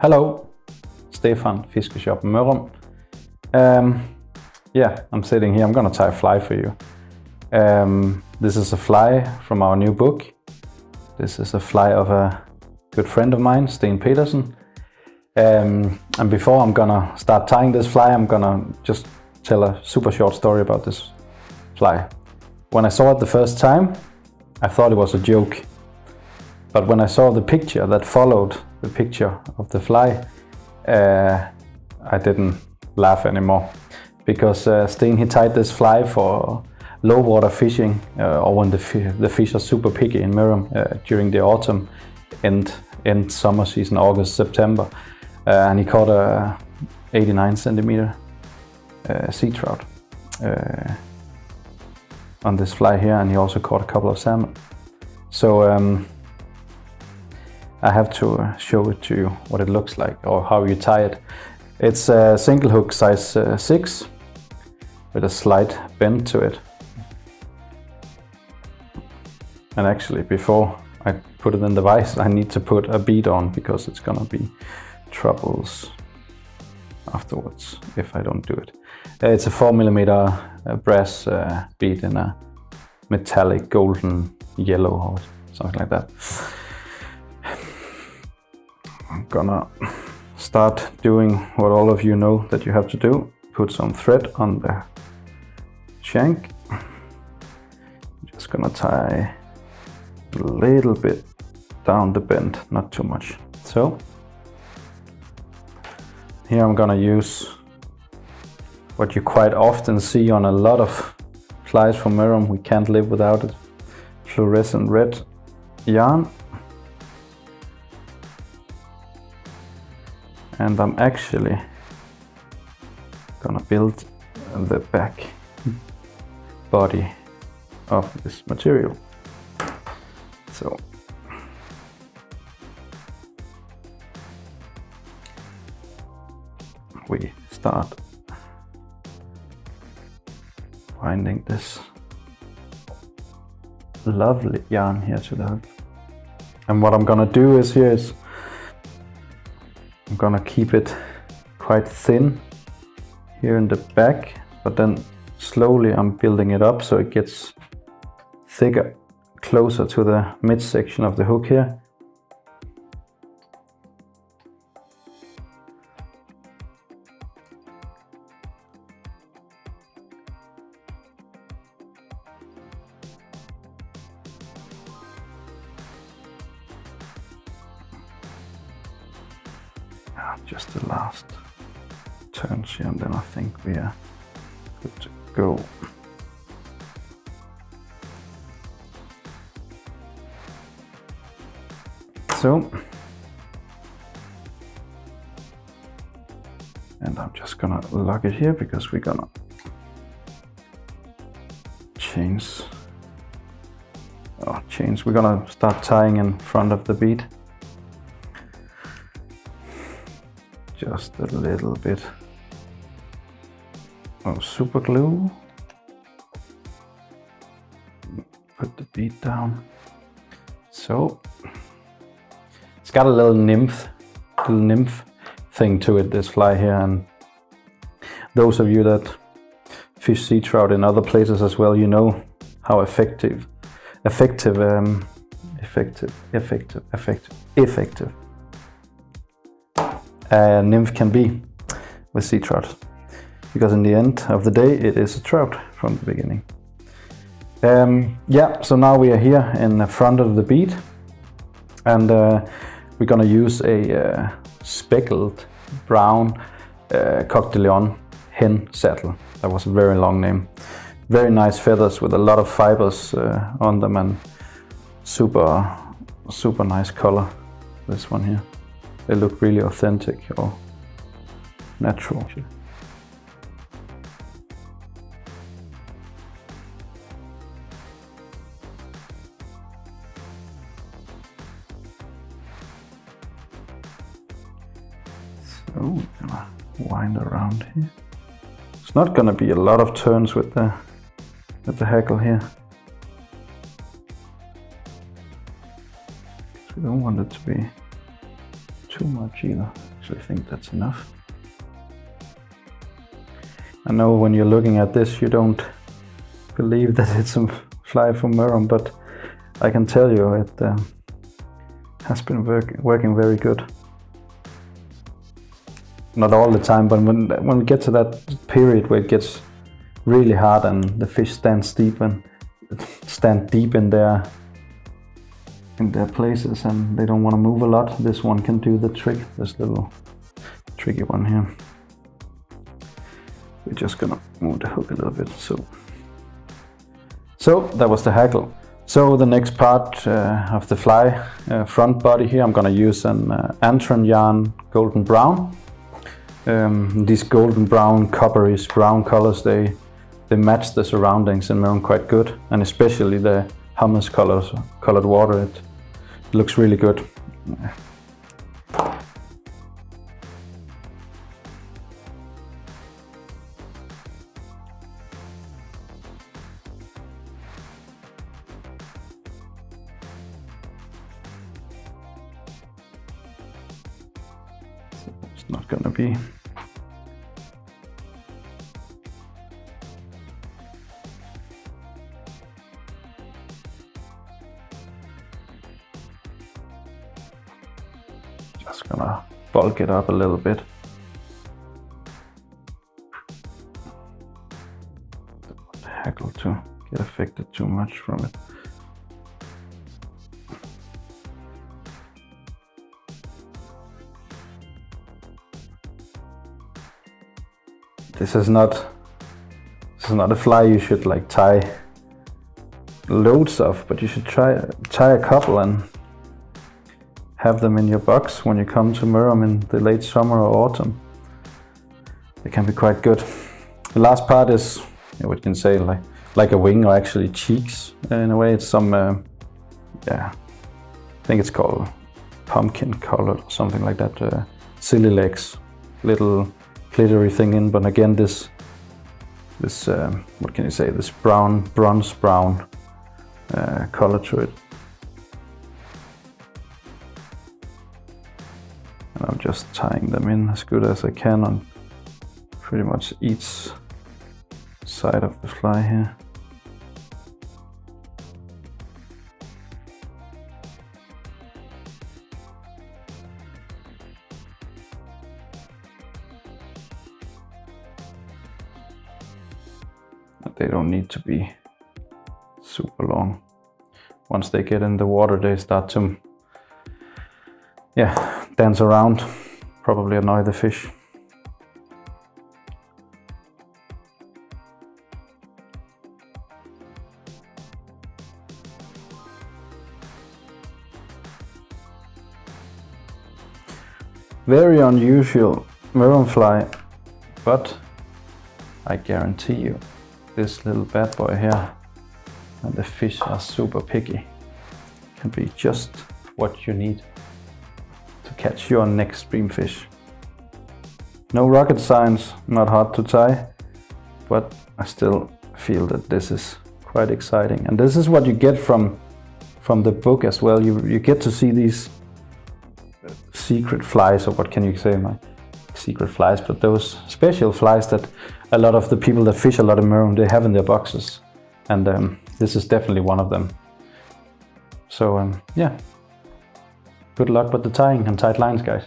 Hello, Stefan, Fiskeshoppen, Mörrum. Yeah, I'm sitting here. I'm gonna tie a fly for you. This is a fly from our new book. This is a fly of a good friend of mine, Steen Petersen. And before I'm gonna start tying this fly, I'm gonna just tell a super short story about this fly. When I saw it the first time, I thought it was a joke. But when I saw the picture that followed the picture of the fly, I didn't laugh anymore. Because Steen, he tied this fly for low water fishing, or when the fish are super picky in Mörrum during the autumn, end summer season, August, September. And he caught a 89 centimeter sea trout on this fly here, and he also caught a couple of salmon. So I have to show it to you what it looks like, or how you tie it. It's a single hook size 6 with a slight bend to it. And actually, before I put it in the vise, I need to put a bead on, because it's gonna be troubles afterwards if I don't do it. It's a 4mm brass bead in a metallic golden yellow or something like that. I'm gonna start doing what all of you know that you have to do. Put some thread on the shank. Just gonna tie a little bit down the bend, not too much. So here I'm gonna use what you quite often see on a lot of flies from Mörrum. We can't live without it. Fluorescent red yarn. And I'm actually gonna build the back body of this material. So we start winding this lovely yarn here to the hook. And what I'm gonna do is I'm gonna keep it quite thin here in the back, but then slowly I'm building it up so it gets thicker, closer to the midsection of the hook here. Just the last turns here, and then I think we are good to go. So, and I'm just gonna lock it here, because we're gonna we're gonna start tying in front of the bead. Just a little bit of super glue. Put the bead down. So it's got a little nymph thing to it, this fly here. And those of you that fish sea trout in other places as well, you know how effective nymph can be with sea trout, because in the end of the day it is a trout from the beginning. Yeah, so now we are here in the front of the bead, and we're gonna use a speckled brown Coq de Leon hen saddle. That was a very long name. Very nice feathers with a lot of fibers on them, and super nice color, this one here. They look really authentic or natural. So we're gonna wind around here. It's not gonna be a lot of turns with the hackle here. We don't want it to be too much either. actually think that's enough. I know when you're looking at this you don't believe that it's a fly from Mörrum, but I can tell you it has been working very good. Not all the time, but when we get to that period where it gets really hard and the fish stand deep in their places and they don't want to move a lot, this one can do the trick. This little tricky one here. We're just gonna move the hook a little bit. So that was the hackle. So the next part of the fly, front body here, I'm gonna use an Antron yarn golden brown. These golden brown, copperish brown colors, they match the surroundings in Mörrum quite good, and especially the hummus colored water, it looks really good. It's not gonna be just gonna bulk it up a little bit. Don't want the hackle to get affected too much from it. This is not a fly you should like tie loads of, but you should tie a couple and have them in your box when you come to Mörrum in the late summer or autumn. They can be quite good. The last part is, we can say like a wing, or actually cheeks in a way. It's some, I think it's called pumpkin color or something like that. Silly legs, little glittery thing in, but again this what can you say, this bronze brown color to it. And I'm just tying them in as good as I can on pretty much each side of the fly here. They don't need to be super long. Once they get in the water, they start to dance around, probably annoy the fish. Very unusual Mörrum fly, but I guarantee you this little bad boy here, and the fish are super picky, can be just what you need to catch your next stream fish. No rocket science, not hard to tie, but I still feel that this is quite exciting. And this is what you get from the book as well. You get to see these secret flies, or what can you say, my secret flies, but those special flies that a lot of the people that fish a lot in Mörrum, they have in their boxes, and this is definitely one of them. So yeah, good luck with the tying and tight lines, guys.